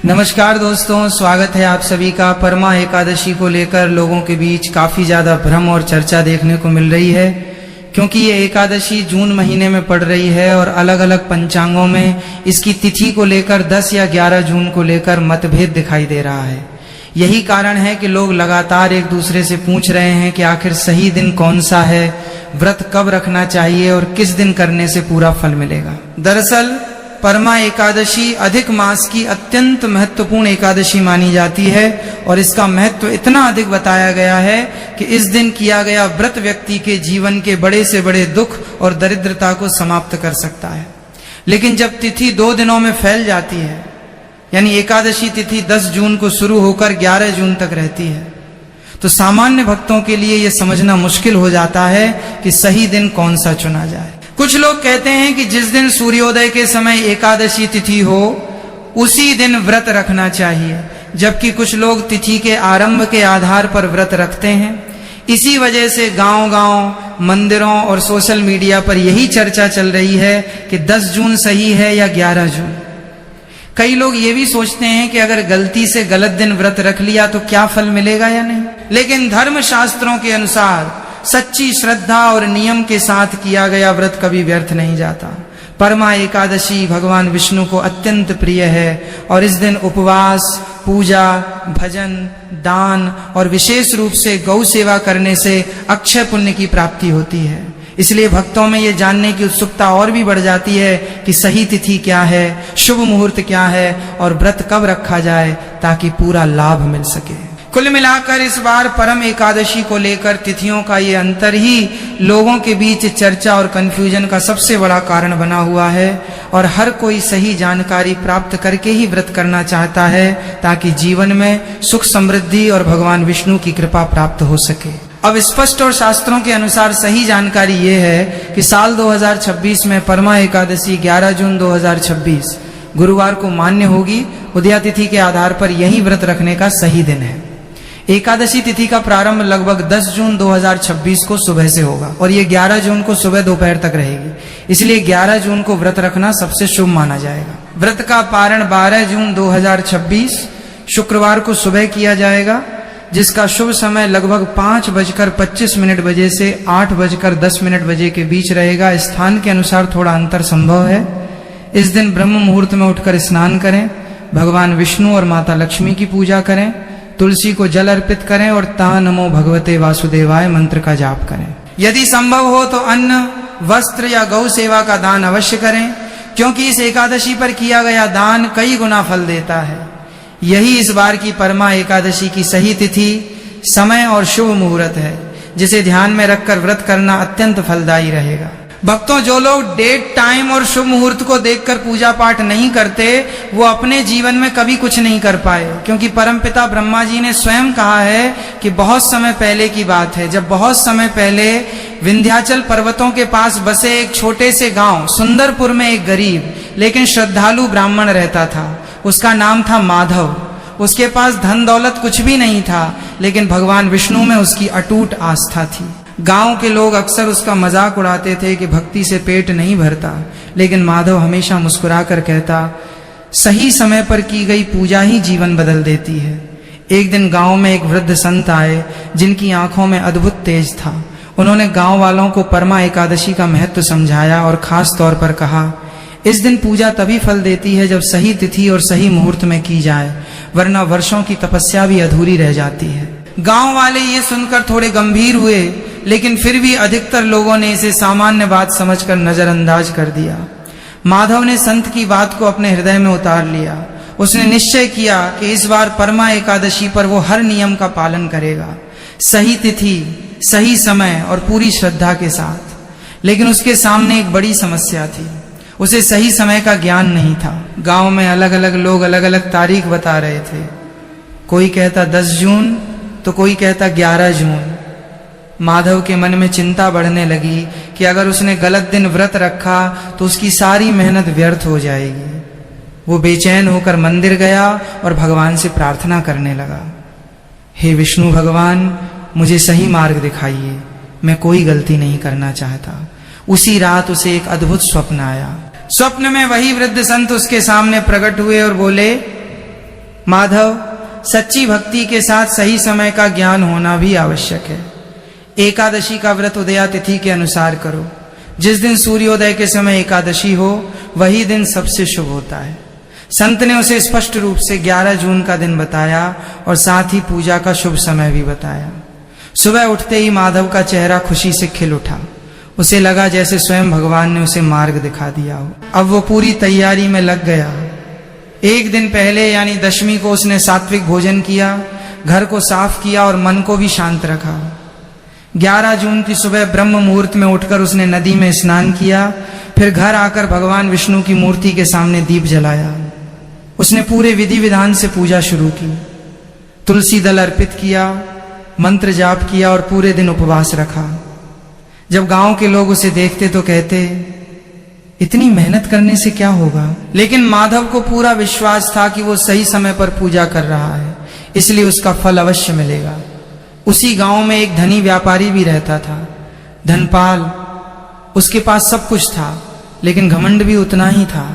नमस्कार दोस्तों, स्वागत है आप सभी का। परमा एकादशी को लेकर लोगों के बीच काफी ज्यादा भ्रम और चर्चा देखने को मिल रही है, क्योंकि ये एकादशी जून महीने में पड़ रही है और अलग अलग पंचांगों में इसकी तिथि को लेकर 10 या 11 जून को लेकर मतभेद दिखाई दे रहा है। यही कारण है कि लोग लगातार एक दूसरे से पूछ रहे हैं कि आखिर सही दिन कौन सा है, व्रत कब रखना चाहिए और किस दिन करने से पूरा फल मिलेगा। दरअसल परमा एकादशी अधिक मास की अत्यंत महत्वपूर्ण एकादशी मानी जाती है और इसका महत्व इतना अधिक बताया गया है कि इस दिन किया गया व्रत व्यक्ति के जीवन के बड़े से बड़े दुख और दरिद्रता को समाप्त कर सकता है। लेकिन जब तिथि 2 दिनों में फैल जाती है, यानी एकादशी तिथि 10 जून को शुरू होकर 11 जून तक रहती है, तो सामान्य भक्तों के लिए यह समझना मुश्किल हो जाता है कि सही दिन कौन सा चुना जाए। कुछ लोग कहते हैं कि जिस दिन सूर्योदय के समय एकादशी तिथि हो उसी दिन व्रत रखना चाहिए, जबकि कुछ लोग तिथि के आरंभ के आधार पर व्रत रखते हैं। इसी वजह से गांव-गांव, मंदिरों और सोशल मीडिया पर यही चर्चा चल रही है कि 10 जून सही है या 11 जून। कई लोग ये भी सोचते हैं कि अगर गलती से गलत दिन व्रत रख लिया तो क्या फल मिलेगा या नहीं। लेकिन धर्म शास्त्रों के अनुसार सच्ची श्रद्धा और नियम के साथ किया गया व्रत कभी व्यर्थ नहीं जाता। परमा एकादशी भगवान विष्णु को अत्यंत प्रिय है और इस दिन उपवास, पूजा, भजन, दान और विशेष रूप से गौ सेवा करने से अक्षय पुण्य की प्राप्ति होती है। इसलिए भक्तों में ये जानने की उत्सुकता और भी बढ़ जाती है कि सही तिथि क्या है, शुभ मुहूर्त क्या है और व्रत कब रखा जाए ताकि पूरा लाभ मिल सके। कुल मिलाकर इस बार परम एकादशी को लेकर तिथियों का ये अंतर ही लोगों के बीच चर्चा और कंफ्यूजन का सबसे बड़ा कारण बना हुआ है और हर कोई सही जानकारी प्राप्त करके ही व्रत करना चाहता है ताकि जीवन में सुख समृद्धि और भगवान विष्णु की कृपा प्राप्त हो सके। अब स्पष्ट और शास्त्रों के अनुसार सही जानकारी ये है कि साल 2026 में परमा एकादशी 11 जून 2026 गुरुवार को मान्य होगी। उदया तिथि के आधार पर यही व्रत रखने का सही दिन है। एकादशी तिथि का प्रारंभ लगभग 10 जून 2026 को सुबह से होगा और ये 11 जून को सुबह दोपहर तक रहेगी। इसलिए 11 जून को व्रत रखना सबसे शुभ माना जाएगा। व्रत का पारण 12 जून 2026 शुक्रवार को सुबह किया जाएगा, जिसका शुभ समय लगभग 5:25 बजे से 8:10 बजे के बीच रहेगा। स्थान के अनुसार थोड़ा अंतर संभव है। इस दिन ब्रह्म मुहूर्त में उठकर स्नान करें, भगवान विष्णु और माता लक्ष्मी की पूजा करें, तुलसी को जल अर्पित करें और ता नमो भगवते वासुदेवाय मंत्र का जाप करें। यदि संभव हो तो अन्न, वस्त्र या गौ सेवा का दान अवश्य करें, क्योंकि इस एकादशी पर किया गया दान कई गुना फल देता है। यही इस बार की परमा एकादशी की सही तिथि, समय और शुभ मुहूर्त है, जिसे ध्यान में रखकर व्रत करना अत्यंत फलदायी रहेगा। भक्तों, जो लोग डेट, टाइम और शुभ मुहूर्त को देखकर पूजा पाठ नहीं करते, वो अपने जीवन में कभी कुछ नहीं कर पाए, क्योंकि परमपिता ब्रह्मा जी ने स्वयं कहा है कि बहुत समय पहले की बात है, जब बहुत समय पहले विंध्याचल पर्वतों के पास बसे एक छोटे से गांव सुंदरपुर में एक गरीब लेकिन श्रद्धालु ब्राह्मण रहता था। उसका नाम था माधव। उसके पास धन दौलत कुछ भी नहीं था, लेकिन भगवान विष्णु में उसकी अटूट आस्था थी। गांव के लोग अक्सर उसका मजाक उड़ाते थे कि भक्ति से पेट नहीं भरता, लेकिन माधव हमेशा मुस्कुराकर कहता, सही समय पर की गई पूजा ही जीवन बदल देती है। एक दिन गांव में एक वृद्ध संत आए, जिनकी आंखों में अद्भुत तेज था। उन्होंने गांव वालों को परमा एकादशी का महत्व समझाया और खास तौर पर कहा, इस दिन पूजा तभी फल देती है जब सही तिथि और सही मुहूर्त में की जाए, वरना वर्षों की तपस्या भी अधूरी रह जाती है। गांव वाले ये सुनकर थोड़े गंभीर हुए, लेकिन फिर भी अधिकतर लोगों ने इसे सामान्य बात समझकर नजरअंदाज कर दिया। माधव ने संत की बात को अपने हृदय में उतार लिया। उसने निश्चय किया कि इस बार परमा एकादशी पर वो हर नियम का पालन करेगा, सही तिथि, सही समय और पूरी श्रद्धा के साथ। लेकिन उसके सामने एक बड़ी समस्या थी, उसे सही समय का ज्ञान नहीं था। गांव में अलग अलग लोग अलग अलग तारीख बता रहे थे। कोई कहता 10 जून तो कोई कहता 11 जून। माधव के मन में चिंता बढ़ने लगी कि अगर उसने गलत दिन व्रत रखा तो उसकी सारी मेहनत व्यर्थ हो जाएगी। वो बेचैन होकर मंदिर गया और भगवान से प्रार्थना करने लगा, हे विष्णु भगवान, मुझे सही मार्ग दिखाइए, मैं कोई गलती नहीं करना चाहता। उसी रात उसे एक अद्भुत स्वप्न आया। स्वप्न में वही वृद्ध संत उसके सामने प्रकट हुए और बोले, माधव, सच्ची भक्ति के साथ सही समय का ज्ञान होना भी आवश्यक है। एकादशी का व्रत उदया तिथि के अनुसार करो। जिस दिन सूर्योदय के समय एकादशी हो वही दिन सबसे शुभ होता है। संत ने उसे स्पष्ट रूप से 11 जून का दिन बताया और साथ ही पूजा का शुभ समय भी बताया। सुबह उठते ही माधव का चेहरा खुशी से खिल उठा। उसे लगा जैसे स्वयं भगवान ने उसे मार्ग दिखा दिया हो। अब वो पूरी तैयारी में लग गया। एक दिन पहले यानी दशमी को उसने सात्विक भोजन किया, घर को साफ किया और मन को भी शांत रखा। 11 जून की सुबह ब्रह्म मुहूर्त में उठकर उसने नदी में स्नान किया। फिर घर आकर भगवान विष्णु की मूर्ति के सामने दीप जलाया। उसने पूरे विधि विधान से पूजा शुरू की। तुलसी दल अर्पित किया, मंत्र जाप किया और पूरे दिन उपवास रखा। जब गांव के लोग उसे देखते तो कहते, इतनी मेहनत करने से क्या होगा? लेकिन माधव को पूरा विश्वास था कि वो सही समय पर पूजा कर रहा है, इसलिए उसका फल अवश्य मिलेगा। उसी गांव में एक धनी व्यापारी भी रहता था, धनपाल। उसके पास सब कुछ था, लेकिन घमंड भी उतना ही था।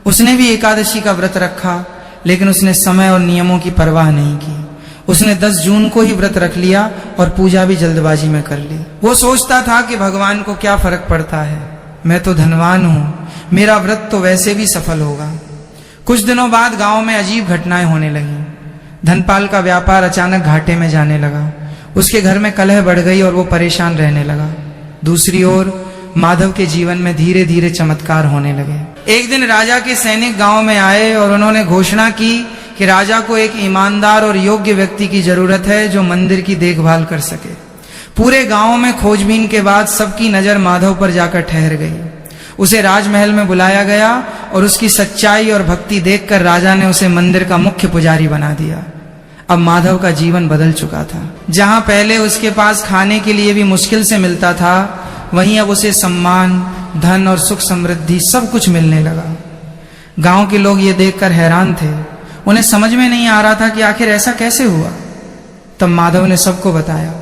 उसने भी एकादशी का व्रत रखा, लेकिन उसने समय और नियमों की परवाह नहीं की। उसने 10 जून को ही व्रत रख लिया और पूजा भी जल्दबाजी में कर ली। वो सोचता था कि भगवान को क्या फर्क पड़ता है, मैं तो धनवान हूं, मेरा व्रत तो वैसे भी सफल होगा। कुछ दिनों बाद गांव में अजीब घटनाएं होने लगी। धनपाल का व्यापार अचानक घाटे में जाने लगा। उसके घर में कलह बढ़ गई और वो परेशान रहने लगा। दूसरी ओर माधव के जीवन में धीरे धीरे चमत्कार होने लगे। एक दिन राजा के सैनिक गांव में आए और उन्होंने घोषणा की कि राजा को एक ईमानदार और योग्य व्यक्ति की जरूरत है जो मंदिर की देखभाल कर सके। पूरे गांव में खोजबीन के बाद सबकी नजर माधव पर जाकर ठहर गई। उसे राजमहल में बुलाया गया और उसकी सच्चाई और भक्ति देखकर राजा ने उसे मंदिर का मुख्य पुजारी बना दिया। अब माधव का जीवन बदल चुका था। जहां पहले उसके पास खाने के लिए भी मुश्किल से मिलता था, वहीं अब उसे सम्मान, धन और सुख समृद्धि सब कुछ मिलने लगा। गांव के लोग ये देखकर हैरान थे। उन्हें समझ में नहीं आ रहा था कि आखिर ऐसा कैसे हुआ। तब माधव ने सबको बताया,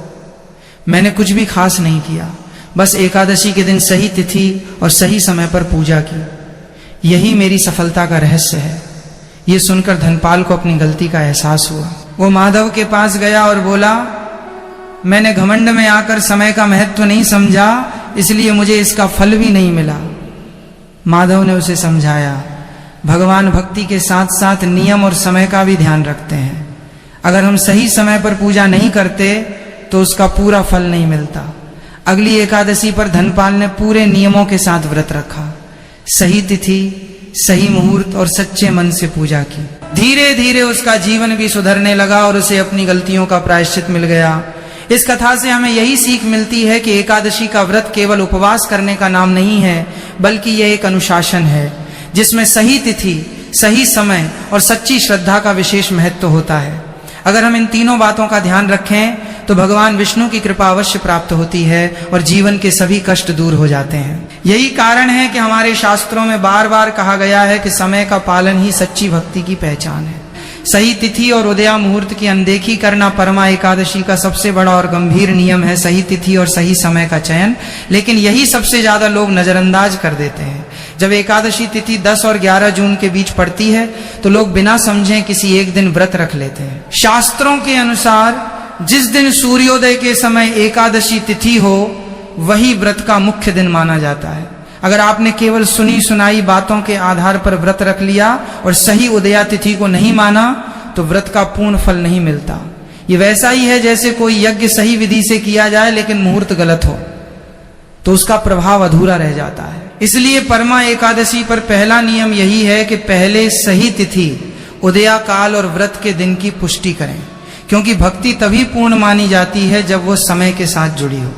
मैंने कुछ भी खास नहीं किया, बस एकादशी के दिन सही तिथि और सही समय पर पूजा की। यही मेरी सफलता का रहस्य है। ये सुनकर धनपाल को अपनी गलती का एहसास हुआ। वो माधव के पास गया और बोला, मैंने घमंड में आकर समय का महत्व नहीं समझा, इसलिए मुझे इसका फल भी नहीं मिला। माधव ने उसे समझाया, भगवान भक्ति के साथ साथ नियम और समय का भी ध्यान रखते हैं। अगर हम सही समय पर पूजा नहीं करते तो उसका पूरा फल नहीं मिलता। अगली एकादशी पर धनपाल ने पूरे नियमों के साथ व्रत रखा, सही तिथि, सही मुहूर्त और सच्चे मन से पूजा की। धीरे धीरे उसका जीवन भी सुधरने लगा और उसे अपनी गलतियों का प्रायश्चित मिल गया। इस कथा से हमें यही सीख मिलती है कि एकादशी का व्रत केवल उपवास करने का नाम नहीं है, बल्कि यह एक अनुशासन है जिसमें सही तिथि, सही समय और सच्ची श्रद्धा का विशेष महत्व होता है। अगर हम इन तीनों बातों का ध्यान रखें तो भगवान विष्णु की कृपा अवश्य प्राप्त होती है और जीवन के सभी कष्ट दूर हो जाते हैं। यही कारण है कि हमारे शास्त्रों में बार बार कहा गया है कि समय का पालन ही सच्ची भक्ति की पहचान है। सही तिथि और उदया मुहूर्त की अनदेखी करना परमा एकादशी का सबसे बड़ा और गंभीर नियम है, सही तिथि और सही समय का चयन। लेकिन यही सबसे ज्यादा लोग नजरअंदाज कर देते हैं। जब एकादशी तिथि 10 और 11 जून के बीच पड़ती है तो लोग बिना समझे किसी एक दिन व्रत रख लेते हैं। शास्त्रों के अनुसार जिस दिन सूर्योदय के समय एकादशी तिथि हो वही व्रत का मुख्य दिन माना जाता है। अगर आपने केवल सुनी सुनाई बातों के आधार पर व्रत रख लिया और सही उदया तिथि को नहीं माना तो व्रत का पूर्ण फल नहीं मिलता। ये वैसा ही है जैसे कोई यज्ञ सही विधि से किया जाए लेकिन मुहूर्त गलत हो तो उसका प्रभाव अधूरा रह जाता है। इसलिए परमा एकादशी पर पहला नियम यही है कि पहले सही तिथि, उदया काल और व्रत के दिन की पुष्टि करें, क्योंकि भक्ति तभी पूर्ण मानी जाती है जब वो समय के साथ जुड़ी हो।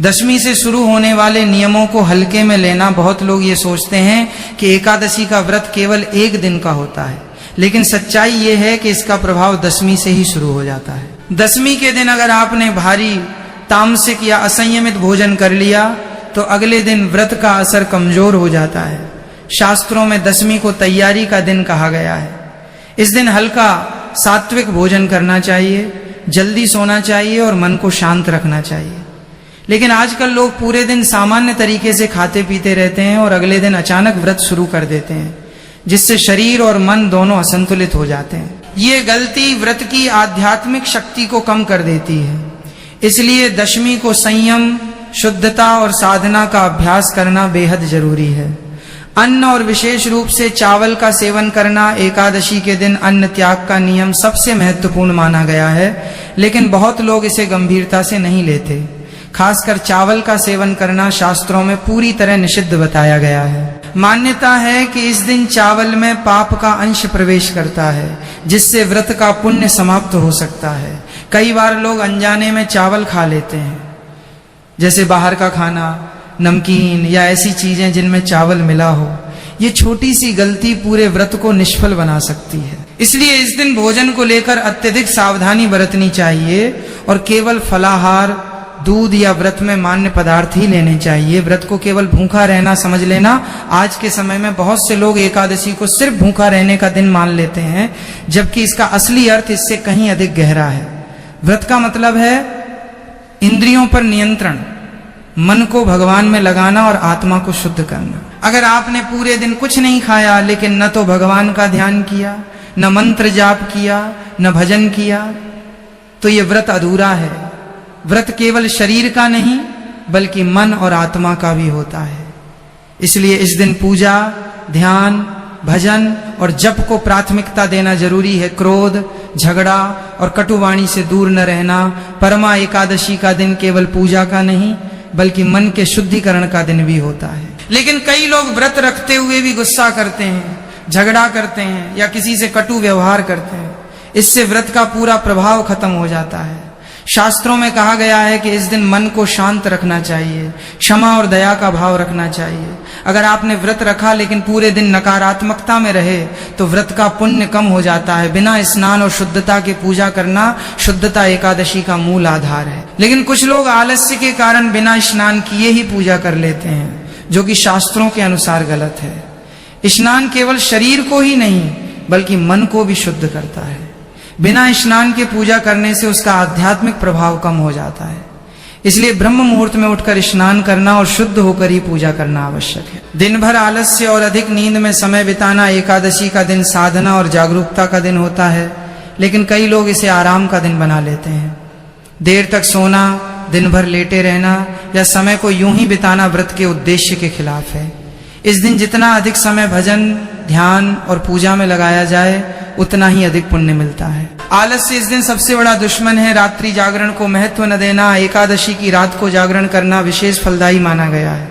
दशमी से शुरू होने वाले नियमों को हल्के में लेना, बहुत लोग ये सोचते हैं कि एकादशी का व्रत केवल एक दिन का होता है, लेकिन सच्चाई ये है कि इसका प्रभाव दशमी से ही शुरू हो जाता है। दशमी के दिन अगर आपने भारी तामसिक या असंयमित भोजन कर लिया तो अगले दिन व्रत का असर कमजोर हो जाता है। शास्त्रों में दशमी को तैयारी का दिन कहा गया है। इस दिन हल्का सात्विक भोजन करना चाहिए, जल्दी सोना चाहिए और मन को शांत रखना चाहिए। लेकिन आजकल लोग पूरे दिन सामान्य तरीके से खाते पीते रहते हैं और अगले दिन अचानक व्रत शुरू कर देते हैं, जिससे शरीर और मन दोनों असंतुलित हो जाते हैं। ये गलती व्रत की आध्यात्मिक शक्ति को कम कर देती है। इसलिए दशमी को संयम, शुद्धता और साधना का अभ्यास करना बेहद जरूरी है। अन्न और विशेष रूप से चावल का सेवन करना एकादशी के दिन अन्न त्याग का नियम सबसे महत्वपूर्ण माना गया है, लेकिन बहुत लोग इसे गंभीरता से नहीं लेते। खासकर चावल का सेवन करना शास्त्रों में पूरी तरह निषिद्ध बताया गया है। मान्यता है कि इस दिन चावल में पाप का अंश प्रवेश करता है, जिससे व्रत का पुण्य समाप्त हो सकता है। कई बार लोग अनजाने में चावल खा लेते हैं, जैसे बाहर का खाना, नमकीन या ऐसी चीजें जिनमें चावल मिला हो। ये छोटी सी गलती पूरे व्रत को निष्फल बना सकती है। इसलिए इस दिन भोजन को लेकर अत्यधिक सावधानी बरतनी चाहिए और केवल फलाहार, दूध या व्रत में मान्य पदार्थ ही लेने चाहिए। व्रत को केवल भूखा रहना समझ लेना। आज के समय में बहुत से लोग एकादशी को सिर्फ भूखा रहने का दिन मान लेते हैं, जबकि इसका असली अर्थ इससे कहीं अधिक गहरा है। व्रत का मतलब है इंद्रियों पर नियंत्रण, मन को भगवान में लगाना और आत्मा को शुद्ध करना। अगर आपने पूरे दिन कुछ नहीं खाया, लेकिन न तो भगवान का ध्यान किया, न मंत्र जाप किया, न भजन किया, तो ये व्रत अधूरा है। व्रत केवल शरीर का नहीं बल्कि मन और आत्मा का भी होता है। इसलिए इस दिन पूजा, ध्यान, भजन और जप को प्राथमिकता देना जरूरी है। क्रोध, झगड़ा और कटुवाणी से दूर न रहना। परमा एकादशी का दिन केवल पूजा का नहीं बल्कि मन के शुद्धिकरण का दिन भी होता है। लेकिन कई लोग व्रत रखते हुए भी गुस्सा करते हैं, झगड़ा करते हैं या किसी से कटु व्यवहार करते हैं। इससे व्रत का पूरा प्रभाव खत्म हो जाता है। शास्त्रों में कहा गया है कि इस दिन मन को शांत रखना चाहिए, क्षमा और दया का भाव रखना चाहिए। अगर आपने व्रत रखा लेकिन पूरे दिन नकारात्मकता में रहे तो व्रत का पुण्य कम हो जाता है। बिना स्नान और शुद्धता के पूजा करना शुद्धता एकादशी का मूल आधार है। लेकिन कुछ लोग आलस्य के कारण बिना स्नान किए ही पूजा कर लेते हैं, जो कि शास्त्रों के अनुसार गलत है। स्नान केवल शरीर को ही नहीं बल्कि मन को भी शुद्ध करता है। बिना स्नान के पूजा करने से उसका आध्यात्मिक प्रभाव कम हो जाता है। इसलिए ब्रह्म मुहूर्त में उठकर स्नान करना और शुद्ध होकर ही पूजा करना आवश्यक है। दिन भर आलस्य और अधिक नींद में समय बिताना एकादशी का दिन साधना और जागरूकता का दिन होता है, लेकिन कई लोग इसे आराम का दिन बना लेते हैं। देर तक सोना, दिन भर लेटे रहना या समय को यूं ही बिताना व्रत के उद्देश्य के खिलाफ है। इस दिन जितना अधिक समय भजन, ध्यान और पूजा में लगाया जाए उतना ही अधिक पुण्य मिलता है। आलस्य इस दिन सबसे बड़ा दुश्मन है। रात्रि जागरण को महत्व न देना, एकादशी की रात को जागरण करना विशेष फलदायी माना गया है,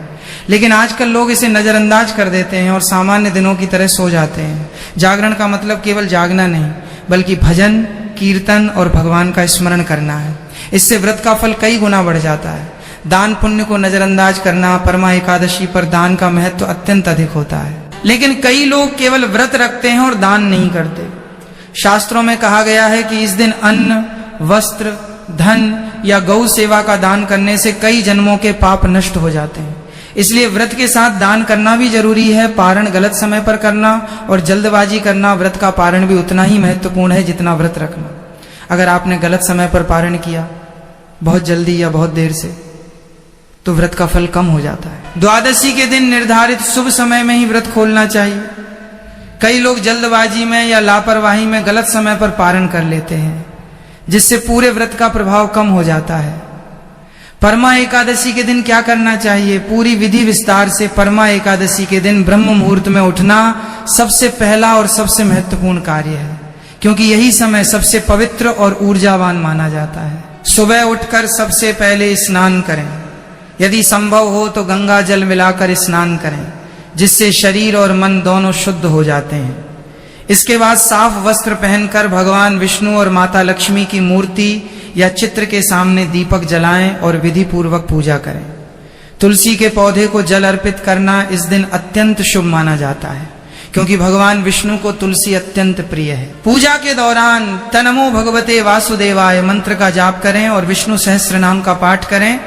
लेकिन आजकल लोग इसे नजरअंदाज कर देते हैं और सामान्य दिनों की तरह सो जाते हैं। जागरण का मतलब केवल जागना नहीं बल्कि भजन, कीर्तन और भगवान का स्मरण करना है। इससे व्रत का फल कई गुना बढ़ जाता है। दान पुण्य को नजरअंदाज करना, परमा एकादशी पर दान का महत्व अत्यंत अधिक होता है। लेकिन कई लोग केवल व्रत रखते हैं और दान नहीं करते। शास्त्रों में कहा गया है कि इस दिन अन्न, वस्त्र, धन या गौ सेवा का दान करने से कई जन्मों के पाप नष्ट हो जाते हैं। इसलिए व्रत के साथ दान करना भी जरूरी है। पारण गलत समय पर करना और जल्दबाजी करना, व्रत का पारण भी उतना ही महत्वपूर्ण है जितना व्रत रखना। अगर आपने गलत समय पर पारण किया, बहुत जल्दी या बहुत देर से, तो व्रत का फल कम हो जाता है। द्वादशी के दिन निर्धारित शुभ समय में ही व्रत खोलना चाहिए। कई लोग जल्दबाजी में या लापरवाही में गलत समय पर पारण कर लेते हैं, जिससे पूरे व्रत का प्रभाव कम हो जाता है। परमा एकादशी के दिन क्या करना चाहिए? पूरी विधि विस्तार से परमा एकादशी के दिन ब्रह्म मुहूर्त में उठना सबसे पहला और सबसे महत्वपूर्ण कार्य है, क्योंकि यही समय सबसे पवित्र और ऊर्जावान माना जाता है। सुबह उठकर सबसे पहले स्नान करें। यदि संभव हो तो गंगा जल मिलाकर स्नान करें, जिससे शरीर और मन दोनों शुद्ध हो जाते हैं। इसके बाद साफ वस्त्र पहनकर भगवान विष्णु और माता लक्ष्मी की मूर्ति या चित्र के सामने दीपक जलाएं और विधि पूर्वक पूजा करें। तुलसी के पौधे को जल अर्पित करना इस दिन अत्यंत शुभ माना जाता है, क्योंकि भगवान विष्णु को तुलसी अत्यंत प्रिय है। पूजा के दौरान तनमो भगवते वासुदेवाय मंत्र का जाप करें और विष्णु सहस्त्र नाम का पाठ करें,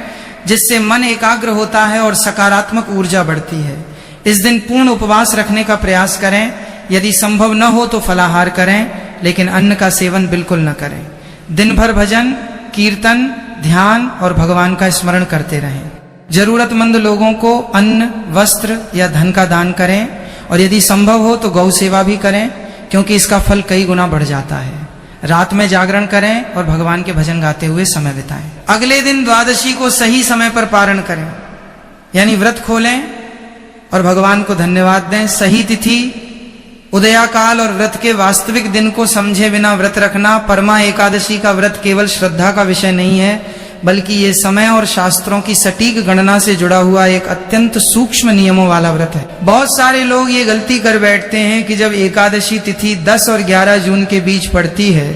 जिससे मन एकाग्र होता है और सकारात्मक ऊर्जा बढ़ती है। इस दिन पूर्ण उपवास रखने का प्रयास करें। यदि संभव न हो तो फलाहार करें, लेकिन अन्न का सेवन बिल्कुल न करें। दिन भर भजन, कीर्तन, ध्यान और भगवान का स्मरण करते रहें। जरूरतमंद लोगों को अन्न, वस्त्र या धन का दान करें और यदि संभव हो तो गौ सेवा भी करें, क्योंकि इसका फल कई गुना बढ़ जाता है। रात में जागरण करें और भगवान के भजन गाते हुए समय बिताएं। अगले दिन द्वादशी को सही समय पर पारण करें, यानी व्रत खोलें और भगवान को धन्यवाद दें। सही तिथि, उदयाकाल और व्रत के वास्तविक दिन को समझे बिना व्रत रखना। परमा एकादशी का व्रत केवल श्रद्धा का विषय नहीं है, बल्कि ये समय और शास्त्रों की सटीक गणना से जुड़ा हुआ एक अत्यंत सूक्ष्म नियमों वाला व्रत है। बहुत सारे लोग ये गलती कर बैठते हैं कि जब एकादशी तिथि 10 और 11 जून के बीच पड़ती है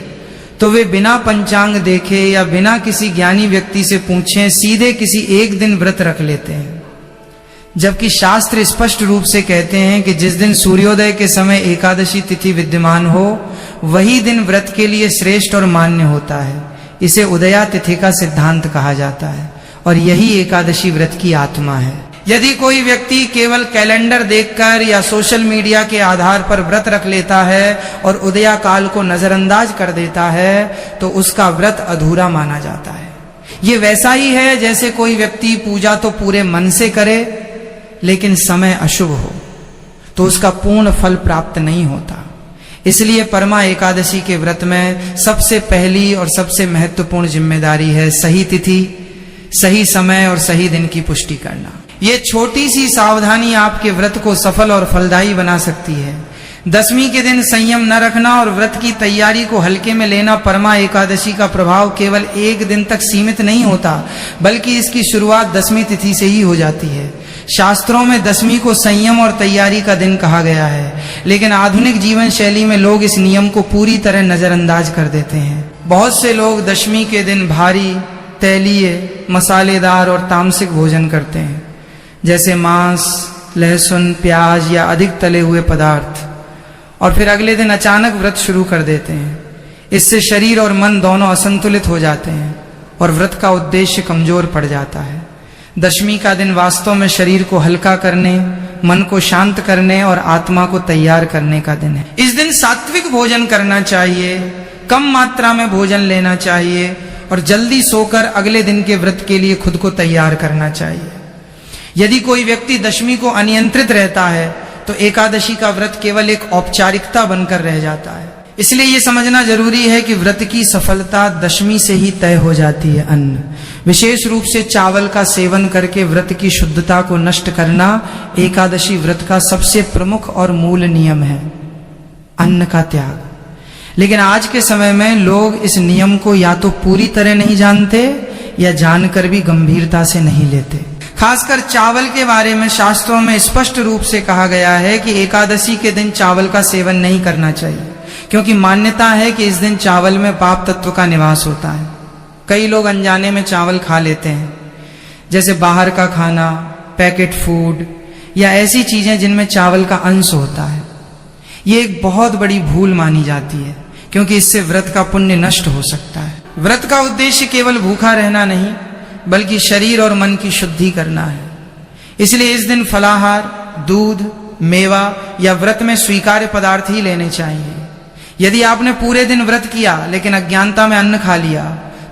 तो वे बिना पंचांग देखे या बिना किसी ज्ञानी व्यक्ति से पूछे सीधे किसी एक दिन व्रत रख लेते हैं, जबकि शास्त्र स्पष्ट रूप से कहते हैं कि जिस दिन सूर्योदय के समय एकादशी तिथि विद्यमान हो वही दिन व्रत के लिए श्रेष्ठ और मान्य होता है। इसे उदया तिथि का सिद्धांत कहा जाता है और यही एकादशी व्रत की आत्मा है। यदि कोई व्यक्ति केवल कैलेंडर देखकर या सोशल मीडिया के आधार पर व्रत रख लेता है और उदया काल को नजरअंदाज कर देता है तो उसका व्रत अधूरा माना जाता है। ये वैसा ही है जैसे कोई व्यक्ति पूजा तो पूरे मन से करे लेकिन समय अशुभ हो तो उसका पूर्ण फल प्राप्त नहीं होता। इसलिए परमा एकादशी के व्रत में सबसे पहली और सबसे महत्वपूर्ण जिम्मेदारी है सही तिथि, सही समय और सही दिन की पुष्टि करना। ये छोटी सी सावधानी आपके व्रत को सफल और फलदायी बना सकती है। दशमी के दिन संयम न रखना और व्रत की तैयारी को हल्के में लेना परमा एकादशी का प्रभाव केवल एक दिन तक सीमित नहीं होता, बल्कि इसकी शुरुआत दशमी तिथि से ही हो जाती है। शास्त्रों में दशमी को संयम और तैयारी का दिन कहा गया है, लेकिन आधुनिक जीवन शैली में लोग इस नियम को पूरी तरह नजरअंदाज कर देते हैं। बहुत से लोग दशमी के दिन भारी, तैलीय, मसालेदार और तामसिक भोजन करते हैं, जैसे मांस, लहसुन, प्याज या अधिक तले हुए पदार्थ, और फिर अगले दिन अचानक व्रत शुरू कर देते हैं। इससे शरीर और मन दोनों असंतुलित हो जाते हैं और व्रत का उद्देश्य कमजोर पड़ जाता है। दशमी का दिन वास्तव में शरीर को हल्का करने, मन को शांत करने और आत्मा को तैयार करने का दिन है। इस दिन सात्विक भोजन करना चाहिए, कम मात्रा में भोजन लेना चाहिए और जल्दी सोकर अगले दिन के व्रत के लिए खुद को तैयार करना चाहिए। यदि कोई व्यक्ति दशमी को अनियंत्रित रहता है तो एकादशी का व्रत केवल एक औपचारिकता बनकर रह जाता है। इसलिए यह समझना जरूरी है कि व्रत की सफलता दशमी से ही तय हो जाती है। अन्न, विशेष रूप से चावल का सेवन करके व्रत की शुद्धता को नष्ट करना एकादशी व्रत का सबसे प्रमुख और मूल नियम है, अन्न का त्याग। लेकिन आज के समय में लोग इस नियम को या तो पूरी तरह नहीं जानते या जानकर भी गंभीरता से नहीं लेते। खासकर चावल के बारे में शास्त्रों में स्पष्ट रूप से कहा गया है कि एकादशी के दिन चावल का सेवन नहीं करना चाहिए, क्योंकि मान्यता है कि इस दिन चावल में पाप तत्व का निवास होता है। कई लोग अनजाने में चावल खा लेते हैं, जैसे बाहर का खाना, पैकेट फूड या ऐसी चीजें जिनमें चावल का अंश होता है। ये एक बहुत बड़ी भूल मानी जाती है, क्योंकि इससे व्रत का पुण्य नष्ट हो सकता है। व्रत का उद्देश्य केवल भूखा रहना नहीं, बल्कि शरीर और मन की शुद्धि करना है। इसलिए इस दिन फलाहार, दूध, मेवा या व्रत में स्वीकार्य पदार्थ ही लेने चाहिए। यदि आपने पूरे दिन व्रत किया लेकिन अज्ञानता में अन्न खा लिया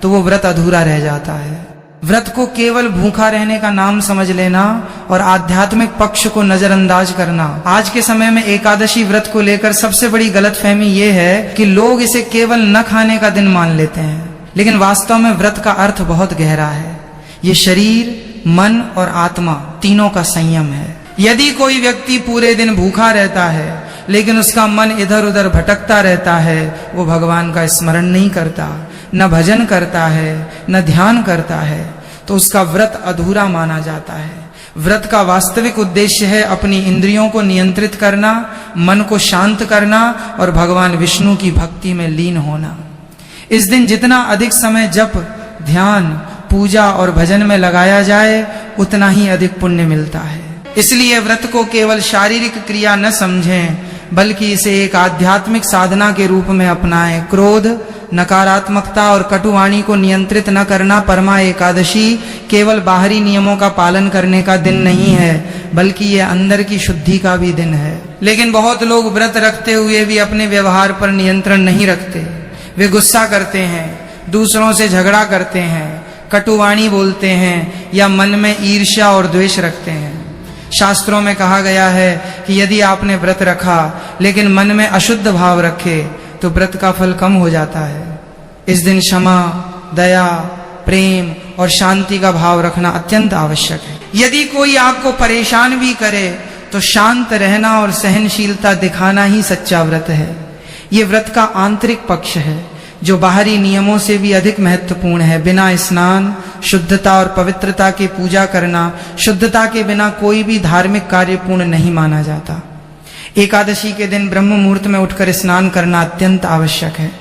तो वो व्रत अधूरा रह जाता है। व्रत को केवल भूखा रहने का नाम समझ लेना और आध्यात्मिक पक्ष को नजरअंदाज करना। आज के समय में एकादशी व्रत को लेकर सबसे बड़ी गलतफहमी ये है कि लोग इसे केवल न खाने का दिन मान लेते हैं, लेकिन वास्तव में व्रत का अर्थ बहुत गहरा है। ये शरीर, मन और आत्मा तीनों का संयम है। यदि कोई व्यक्ति पूरे दिन भूखा रहता है लेकिन उसका मन इधर उधर भटकता रहता है, वो भगवान का स्मरण नहीं करता, न भजन करता है, न ध्यान करता है, तो उसका व्रत अधूरा माना जाता है। व्रत का वास्तविक उद्देश्य है अपनी इंद्रियों को नियंत्रित करना, मन को शांत करना और भगवान विष्णु की भक्ति में लीन होना। इस दिन जितना अधिक समय जप, ध्यान, पूजा और भजन में लगाया जाए उतना ही अधिक पुण्य मिलता है। इसलिए व्रत को केवल शारीरिक क्रिया न समझें, बल्कि इसे एक आध्यात्मिक साधना के रूप में अपनाएं। क्रोध, नकारात्मकता और कटुवाणी को नियंत्रित न करना परमा एकादशी केवल बाहरी नियमों का पालन करने का दिन नहीं है, बल्कि यह अंदर की शुद्धि का भी दिन है। लेकिन बहुत लोग व्रत रखते हुए भी अपने व्यवहार पर नियंत्रण नहीं रखते। वे गुस्सा करते हैं, दूसरों से झगड़ा करते हैं, कटुवाणी बोलते हैं या मन में ईर्ष्या और द्वेष रखते हैं। शास्त्रों में कहा गया है कि यदि आपने व्रत रखा लेकिन मन में अशुद्ध भाव रखे तो व्रत का फल कम हो जाता है। इस दिन क्षमा, दया, प्रेम और शांति का भाव रखना अत्यंत आवश्यक है। यदि कोई आपको परेशान भी करे तो शांत रहना और सहनशीलता दिखाना ही सच्चा व्रत है। ये व्रत का आंतरिक पक्ष है जो बाहरी नियमों से भी अधिक महत्वपूर्ण है। बिना स्नान, शुद्धता और पवित्रता के पूजा करना, शुद्धता के बिना कोई भी धार्मिक कार्य पूर्ण नहीं माना जाता। एकादशी के दिन ब्रह्म मुहूर्त में उठकर स्नान करना अत्यंत आवश्यक है,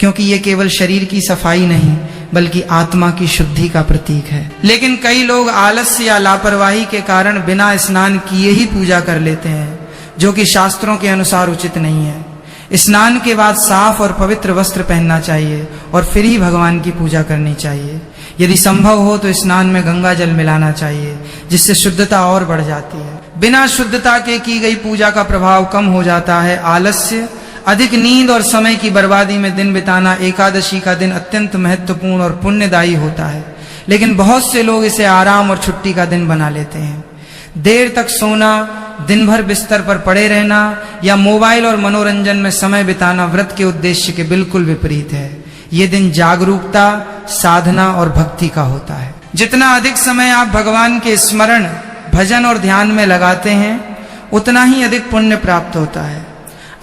क्योंकि ये केवल शरीर की सफाई नहीं बल्कि आत्मा की शुद्धि का प्रतीक है। लेकिन कई लोग आलस्य या लापरवाही के कारण बिना स्नान किए ही पूजा कर लेते हैं, जो कि शास्त्रों के अनुसार उचित नहीं है। स्नान के बाद साफ और पवित्र वस्त्र पहनना चाहिए और फिर ही भगवान की पूजा करनी चाहिए। यदि संभव हो तो स्नान में गंगा जल मिलाना चाहिए, जिससे शुद्धता और बढ़ जाती है। बिना शुद्धता के की गई पूजा का प्रभाव कम हो जाता है। आलस्य, अधिक नींद और समय की बर्बादी में दिन बिताना एकादशी का दिन अत्यंत महत्वपूर्ण और पुण्यदायी होता है, लेकिन बहुत से लोग इसे आराम और छुट्टी का दिन बना लेते हैं। देर तक सोना, दिन भर बिस्तर पर पड़े रहना या मोबाइल और मनोरंजन में समय बिताना व्रत के उद्देश्य के बिल्कुल विपरीत है। ये दिन जागरूकता, साधना और भक्ति का होता है। जितना अधिक समय आप भगवान के स्मरण, भजन और ध्यान में लगाते हैं उतना ही अधिक पुण्य प्राप्त होता है।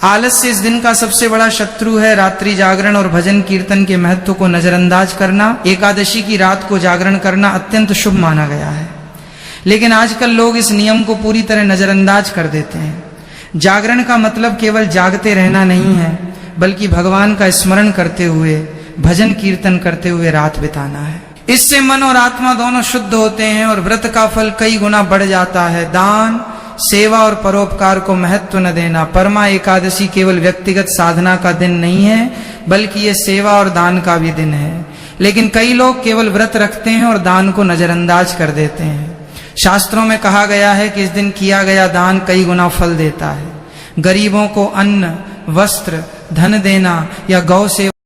आलस्य इस दिन का सबसे बड़ा शत्रु है। रात्रि जागरण और भजन कीर्तन के महत्व को नजरअंदाज करना, एकादशी की रात को जागरण करना अत्यंत शुभ माना गया है, लेकिन आजकल लोग इस नियम को पूरी तरह नजरअंदाज कर देते हैं। जागरण का मतलब केवल जागते रहना नहीं है, बल्कि भगवान का स्मरण करते हुए, भजन कीर्तन करते हुए रात बिताना है। इससे मन और आत्मा दोनों शुद्ध होते हैं और व्रत का फल कई गुना बढ़ जाता है। दान, सेवा और परोपकार को महत्व न देना। परमा एकादशी केवल व्यक्तिगत साधना का दिन नहीं है, बल्कि ये सेवा और दान का भी दिन है। लेकिन कई लोग केवल व्रत रखते हैं और दान को नजरअंदाज कर देते हैं। शास्त्रों में कहा गया है कि इस दिन किया गया दान कई गुना फल देता है। गरीबों को अन्न, वस्त्र, धन देना या गौ सेवा